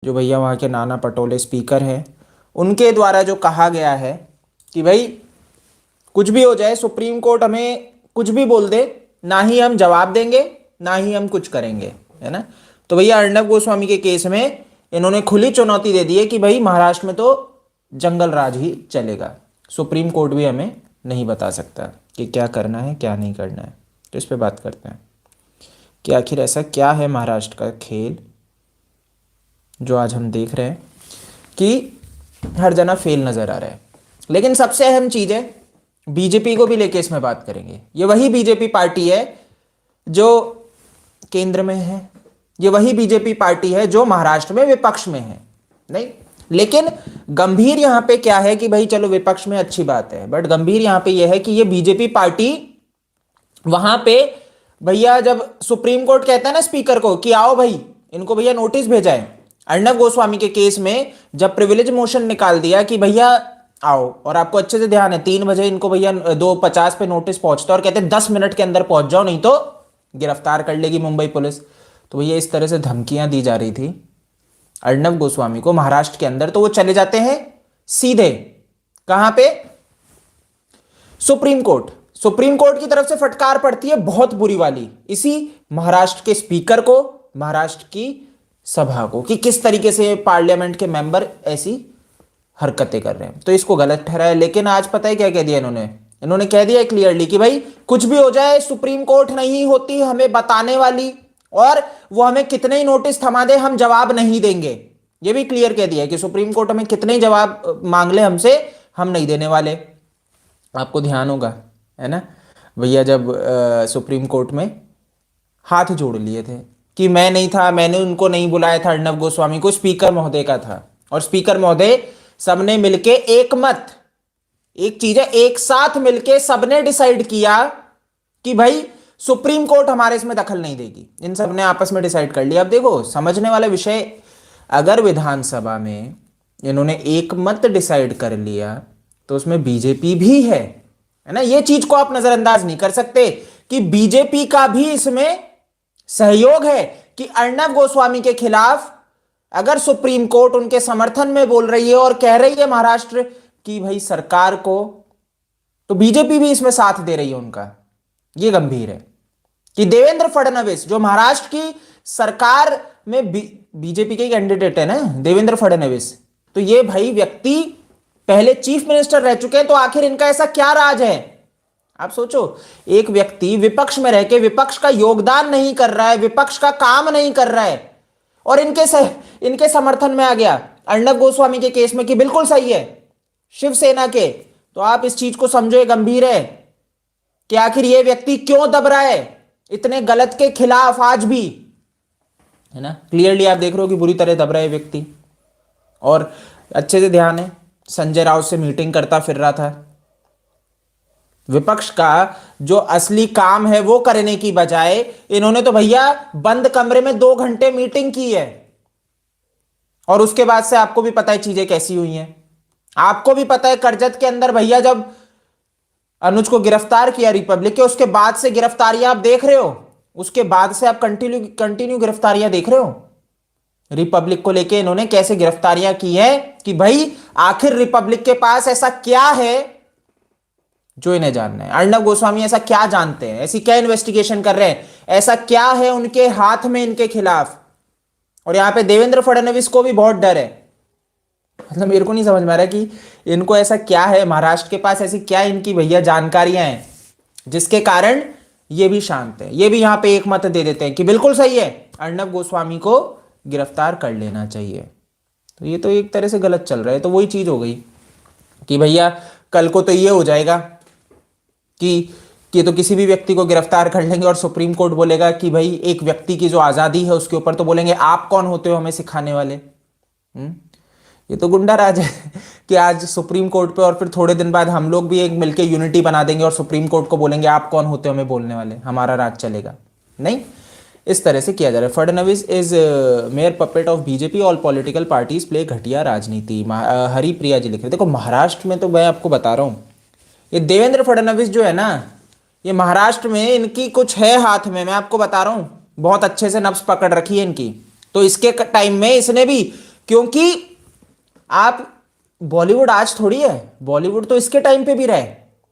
जो भैया वहाँ के नाना पटोले स्पीकर हैं, उनके द्वारा जो कहा गया है कि भाई कुछ भी हो जाए, सुप्रीम कोर्ट हमें कुछ भी बोल दे, ना ही हम जवाब देंगे ना ही हम कुछ करेंगे, है ना। तो भैया अर्णब गोस्वामी के केस में इन्होंने खुली चुनौती दे दी है कि भाई महाराष्ट्र में तो जंगल राज ही चलेगा, सुप्रीम कोर्ट भी हमें नहीं बता सकता कि क्या करना है क्या नहीं करना है। तो इस पे बात करते हैं कि आखिर ऐसा क्या है महाराष्ट्र का खेल जो आज हम देख रहे हैं कि हर जना फेल नजर आ रहा है। लेकिन सबसे अहम चीज है, बीजेपी को भी लेके इसमें बात करेंगे। ये वही बीजेपी पार्टी है जो केंद्र में है, ये वही बीजेपी पार्टी है जो महाराष्ट्र में विपक्ष में है। नहीं, लेकिन गंभीर यहां पे क्या है कि भाई चलो विपक्ष में अच्छी बात है, बट गंभीर यहां पे यह है कि ये बीजेपी पार्टी वहां पे भैया जब सुप्रीम कोर्ट कहता है ना स्पीकर को कि आओ भाई इनको भैया नोटिस भेजा है, अर्णब गोस्वामी के केस में जब प्रिविलेज मोशन निकाल दिया कि भैया आओ, और आपको अच्छे से ध्यान है 3 बजे इनको भैया 2:50 पे नोटिस पहुंचता और कहते हैं 10 मिनट के अंदर पहुंच जाओ नहीं तो गिरफ्तार कर लेगी मुंबई पुलिस। तो भैया इस तरह से धमकियां दी जा रही थी अर्णब गोस्वामी को महाराष्ट्र के अंदर, तो वो चले जाते हैं सीधे कहां पे, सुप्रीम कोर्ट। सुप्रीम कोर्ट की तरफ से फटकार पड़ती है बहुत बुरी वाली इसी महाराष्ट्र के स्पीकर को, महाराष्ट्र की सभा को, कि किस तरीके से पार्लियामेंट के मेंबर ऐसी हरकतें कर रहे हैं, तो इसको गलत ठहराया। लेकिन आज पता है क्या कह दिया इन्होंने कह दिया क्लियरली कि भाई कुछ भी हो जाए सुप्रीम कोर्ट नहीं होती हमें बताने वाली, और वो हमें कितने ही नोटिस थमा दे हम जवाब नहीं देंगे। ये भी क्लियर कह दिया कि सुप्रीम कोर्ट हमें कितने ही जवाब मांग ले हमसे, हम नहीं देने वाले। आपको ध्यान होगा, है ना भैया, जब सुप्रीम कोर्ट में हाथ जोड़ लिए थे कि मैं नहीं था, मैंने उनको नहीं बुलाया था अर्णब गोस्वामी को, स्पीकर महोदय का था। और स्पीकर महोदय सबने मिलके एक मत, एक चीज है, एक साथ मिलके सबने डिसाइड किया कि भाई सुप्रीम कोर्ट हमारे इसमें दखल नहीं देगी। इन सबने आपस में डिसाइड कर लिया। अब देखो समझने वाला विषय, अगर विधानसभा में इन्होंने एक मत डिसाइड कर लिया तो उसमें बीजेपी भी है ना। ये चीज को आप नजरअंदाज नहीं कर सकते कि बीजेपी का भी इसमें सहयोग है कि अर्णब गोस्वामी के खिलाफ अगर सुप्रीम कोर्ट उनके समर्थन में बोल रही है और कह रही है महाराष्ट्र की भाई सरकार को, तो बीजेपी भी इसमें साथ दे रही है उनका। यह गंभीर है कि देवेंद्र फडणवीस जो महाराष्ट्र की सरकार में बीजेपी के कैंडिडेट है ना, देवेंद्र फडणवीस, तो ये भाई व्यक्ति पहले चीफ मिनिस्टर रह चुके हैं। तो आखिर इनका ऐसा क्या राज है? आप सोचो, एक व्यक्ति विपक्ष में रह के विपक्ष का योगदान नहीं कर रहा है, विपक्ष का काम नहीं कर रहा है, और इनके समर्थन में आ गया अर्णब गोस्वामी के केस में कि बिल्कुल सही है शिवसेना के। तो आप इस चीज को समझो, ये गंभीर है कि आखिर ये व्यक्ति क्यों दब रहा है इतने गलत के खिलाफ आज भी, है ना। क्लियरली आप देख रहे हो कि बुरी तरह दब रहा है व्यक्ति। और अच्छे से ध्यान है, संजय राउत से मीटिंग करता फिर रहा था। विपक्ष का जो असली काम है वो करने की बजाय इन्होंने तो भैया बंद कमरे में 2 घंटे मीटिंग की है। और उसके बाद से आपको भी पता है चीजें कैसी हुई हैं। आपको भी पता है करजत के अंदर भैया जब अनुज को गिरफ्तार किया रिपब्लिक के, उसके बाद से गिरफ्तारियां आप देख रहे हो, उसके बाद से आप कंटिन्यू गिरफ्तारियां देख रहे हो। रिपब्लिक को लेके इन्होंने कैसे गिरफ्तारियां की है कि भाई आखिर रिपब्लिक के पास ऐसा क्या है जो इन्हें जानना है। अर्णब गोस्वामी ऐसा क्या जानते हैं, ऐसी क्या इन्वेस्टिगेशन कर रहे हैं, ऐसा क्या है उनके हाथ में इनके खिलाफ। और यहां पे देवेंद्र फडणवीस को भी बहुत डर है। मतलब मेरे को नहीं समझ में आ रहा कि इनको ऐसा क्या है, महाराष्ट्र के पास ऐसी क्या इनकी भैया जानकारियां हैं जिसके कारण ये भी शांत है। ये भी यहां पे एक मत दे देते हैं कि बिल्कुल सही है, अर्णब गोस्वामी को गिरफ्तार कर लेना चाहिए। तो ये तो एक तरह से गलत चल रहा है। तो वही चीज हो गई कि भैया कल को तो ये हो जाएगा कि तो किसी भी व्यक्ति को गिरफ्तार कर लेंगे और सुप्रीम कोर्ट बोलेगा कि भाई एक व्यक्ति की जो आजादी है उसके ऊपर तो बोलेंगे आप कौन होते हो हमें सिखाने वाले। ये तो गुंडा राज है कि आज सुप्रीम कोर्ट पे और फिर थोड़े दिन बाद हम लोग भी एक मिलके यूनिटी बना देंगे और सुप्रीम कोर्ट को बोलेंगे आप कौन होते हो हमें बोलने वाले, हमारा राज चलेगा। नहीं, इस तरह से किया जा रहा है। Fadnavis is mayor puppet of BJP, all political parties play घटिया राजनीति। हरिप्रिया जी लिख रहे। देखो महाराष्ट्र में तो मैं आपको बता रहा हूँ, ये देवेंद्र फडणवीस जो है ना, ये महाराष्ट्र में इनकी कुछ है हाथ में, मैं आपको बता रहा हूं, बहुत अच्छे से नब्ज पकड़ रखी है इनकी। तो इसके टाइम में इसने भी क्योंकि आप बॉलीवुड आज थोड़ी है, बॉलीवुड तो इसके टाइम पे भी रहे,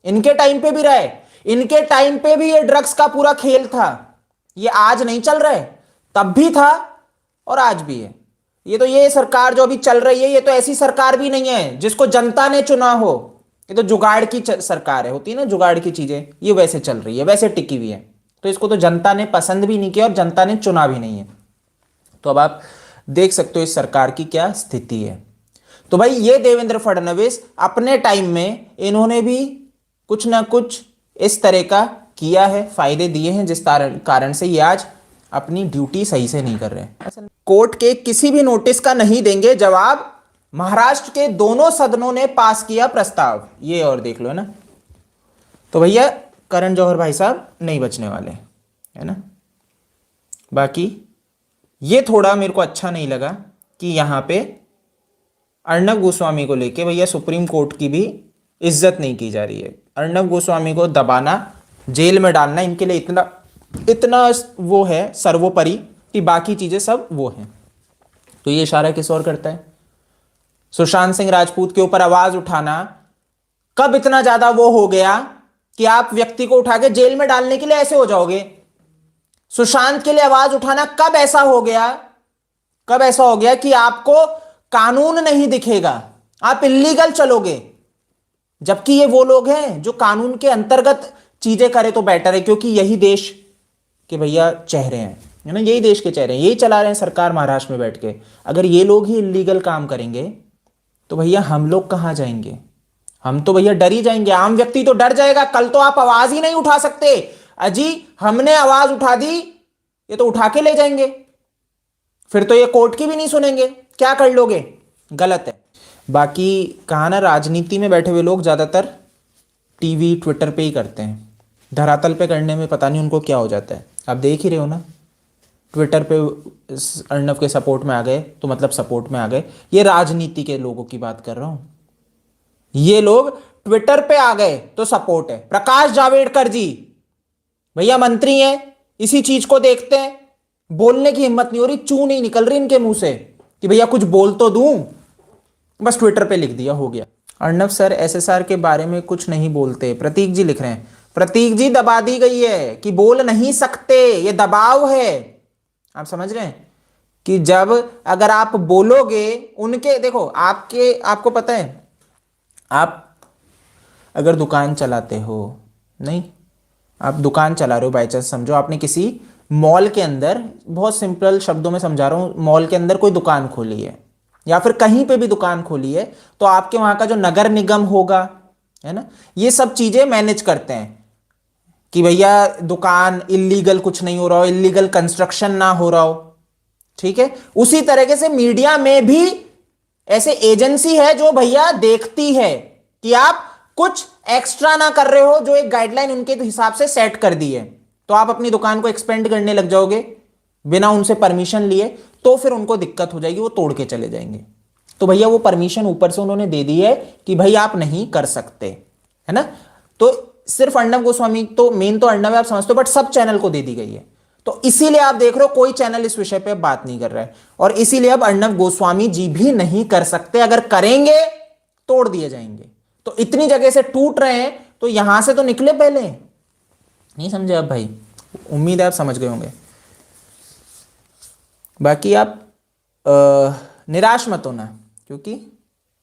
इनके टाइम पे भी रहे, इनके टाइम पे भी ये ड्रग्स का पूरा खेल था। ये आज नहीं चल रहा है, तब भी था और आज भी है। ये तो ये सरकार जो अभी चल रही है, ये तो ऐसी सरकार भी नहीं है जिसको जनता ने चुना हो। ये तो जुगाड़ की सरकार है, होती है ना जुगाड़ की चीजें, ये वैसे चल रही है, वैसे टिकी हुई है। तो इसको तो जनता ने पसंद भी नहीं किया और जनता ने चुना भी नहीं है। तो अब आप देख सकते हो इस सरकार की क्या स्थिति है। तो भाई ये देवेंद्र फडणवीस अपने टाइम में इन्होंने भी कुछ ना कुछ इस तरह का किया है, फायदे दिए हैं, जिस कारण से ये आज अपनी ड्यूटी सही से नहीं कर रहे हैं। कोर्ट के किसी भी नोटिस का नहीं देंगे जवाब, महाराष्ट्र के दोनों सदनों ने पास किया प्रस्ताव। ये और देख लो, है ना। तो भैया करण जौहर भाई साहब नहीं बचने वाले, है ना। बाकी ये थोड़ा मेरे को अच्छा नहीं लगा कि यहां पे अर्णब गोस्वामी को लेके भैया सुप्रीम कोर्ट की भी इज्जत नहीं की जा रही है। अर्णब गोस्वामी को दबाना, जेल में डालना इनके लिए इतना इतना वो है सर्वोपरि कि बाकी चीजें सब वो हैं। तो ये इशारा किस और करता है? सुशांत सिंह राजपूत के ऊपर आवाज उठाना कब इतना ज्यादा वो हो गया कि आप व्यक्ति को उठा के जेल में डालने के लिए ऐसे हो जाओगे? सुशांत के लिए आवाज उठाना कब ऐसा हो गया, कब ऐसा हो गया कि आपको कानून नहीं दिखेगा, आप इल्लीगल चलोगे? जबकि ये वो लोग हैं जो कानून के अंतर्गत चीजें करें तो बेटर है, क्योंकि यही देश के भैया चेहरे हैं, है ना। यही देश के चेहरे हैं, यही चला रहे हैं सरकार महाराष्ट्र में बैठ के। अगर ये लोग ही इल्लीगल काम करेंगे तो भैया हम लोग कहां जाएंगे? हम तो भैया डर ही जाएंगे, आम व्यक्ति तो डर जाएगा। कल तो आप आवाज ही नहीं उठा सकते, अजी हमने आवाज उठा दी, ये तो उठा के ले जाएंगे, फिर तो ये कोर्ट की भी नहीं सुनेंगे, क्या कर लोगे? गलत है। बाकी कहा ना, राजनीति में बैठे हुए लोग ज्यादातर टीवी ट्विटर पे ही करते हैं, धरातल पे करने में पता नहीं उनको क्या हो जाता है। आप देख ही रहे हो ना, ट्विटर पे अर्णव के सपोर्ट में आ गए तो मतलब सपोर्ट में आ गए। ये राजनीति के लोगों की बात कर रहा हूं, ये लोग ट्विटर पे आ गए तो सपोर्ट है। प्रकाश जावड़ेकर जी भैया मंत्री हैं, इसी चीज को देखते हैं, बोलने की हिम्मत नहीं हो रही, चू नहीं निकल रही इनके मुंह से कि भैया कुछ बोल तो दूं, बस ट्विटर पे लिख दिया, हो गया। अर्णव सर एसएसआर के बारे में कुछ नहीं बोलते, प्रतीक जी लिख रहे हैं। प्रतीक जी दबा दी गई है कि बोल नहीं सकते, ये दबाव है। आप समझ रहे हैं कि जब अगर आप बोलोगे उनके, देखो आपको पता है, आप अगर दुकान चलाते हो, नहीं आप दुकान चला रहे हो, बाई चांस समझो आपने किसी मॉल के अंदर, बहुत सिंपल शब्दों में समझा रहा हूं, मॉल के अंदर कोई दुकान खोली है या फिर कहीं पे भी दुकान खोली है, तो आपके वहां का जो नगर निगम होगा, है ना, ये सब चीजें मैनेज करते हैं कि भैया दुकान इल्लीगल कुछ नहीं हो रहा हो, इल्लीगल कंस्ट्रक्शन ना हो रहा हो, ठीक है। उसी तरीके से मीडिया में भी ऐसे एजेंसी है जो भैया देखती है कि आप कुछ एक्स्ट्रा ना कर रहे हो, जो एक गाइडलाइन उनके हिसाब से सेट कर दी है, तो आप अपनी दुकान को एक्सपेंड करने लग जाओगे बिना उनसे परमिशन लिए, तो फिर उनको दिक्कत हो जाएगी, वो तोड़ के चले जाएंगे। तो भैया वो परमिशन ऊपर से उन्होंने दे दी है कि भाई आप नहीं कर सकते, है ना। तो सिर्फ अर्णव गोस्वामी, तो मेन तो अर्णव है, आप समझते हो, बट सब चैनल को दे दी गई है। तो इसीलिए आप देख रहे हो कोई चैनल इस विषय पे बात नहीं कर रहा है, और इसीलिए अब अर्णव गोस्वामी जी भी नहीं कर सकते, अगर करेंगे तोड़ दिए जाएंगे। तो इतनी जगह से टूट रहे हैं तो यहां से तो निकले पहले, नहीं समझे अब भाई? उम्मीद है आप समझ गए होंगे। बाकी आप निराश मत होना, क्योंकि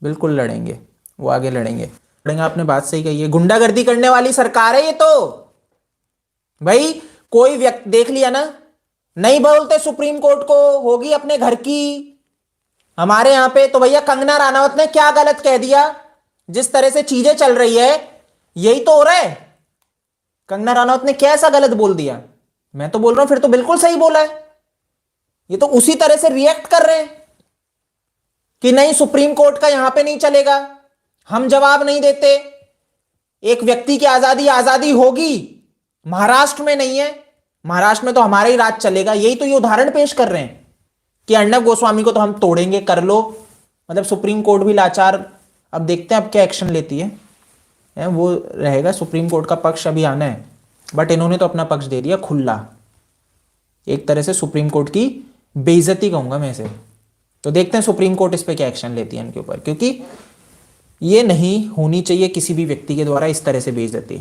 बिल्कुल लड़ेंगे, वो आगे लड़ेंगे। आपने बात सही कही है, गुंडागर्दी करने वाली सरकार है ये तो। भाई कोई व्यक्ति देख लिया ना, नहीं बोलते सुप्रीम कोर्ट को, होगी अपने घर की। हमारे यहां पे तो भैया कंगना राणावत ने क्या गलत कह दिया? जिस तरह से चीजें चल रही है यही तो हो रहा है। कंगना राणावत ने क्या ऐसा गलत बोल दिया? मैं तो बोल रहा हूं फिर तो बिल्कुल सही बोला है। ये तो उसी तरह से रिएक्ट कर रहे हैं कि नहीं सुप्रीम कोर्ट का यहां पे नहीं चलेगा, हम जवाब नहीं देते। एक व्यक्ति की आजादी आजादी होगी, महाराष्ट्र में नहीं है, महाराष्ट्र में तो हमारा ही राज चलेगा। यही तो ये उदाहरण पेश कर रहे हैं कि अर्णव गोस्वामी को तो हम तोड़ेंगे, कर लो। मतलब सुप्रीम कोर्ट भी लाचार। अब देखते हैं अब क्या एक्शन लेती है, वो रहेगा सुप्रीम कोर्ट का पक्ष अभी आना है, बट इन्होंने तो अपना पक्ष दे दिया खुला। एक तरह से सुप्रीम कोर्ट की बेइज्जती कहूंगा मैं इसे, तो देखते हैं सुप्रीम कोर्ट इस पे क्या एक्शन लेती है इनके ऊपर, क्योंकि ये नहीं होनी चाहिए किसी भी व्यक्ति के द्वारा इस तरह से बेइज्जती।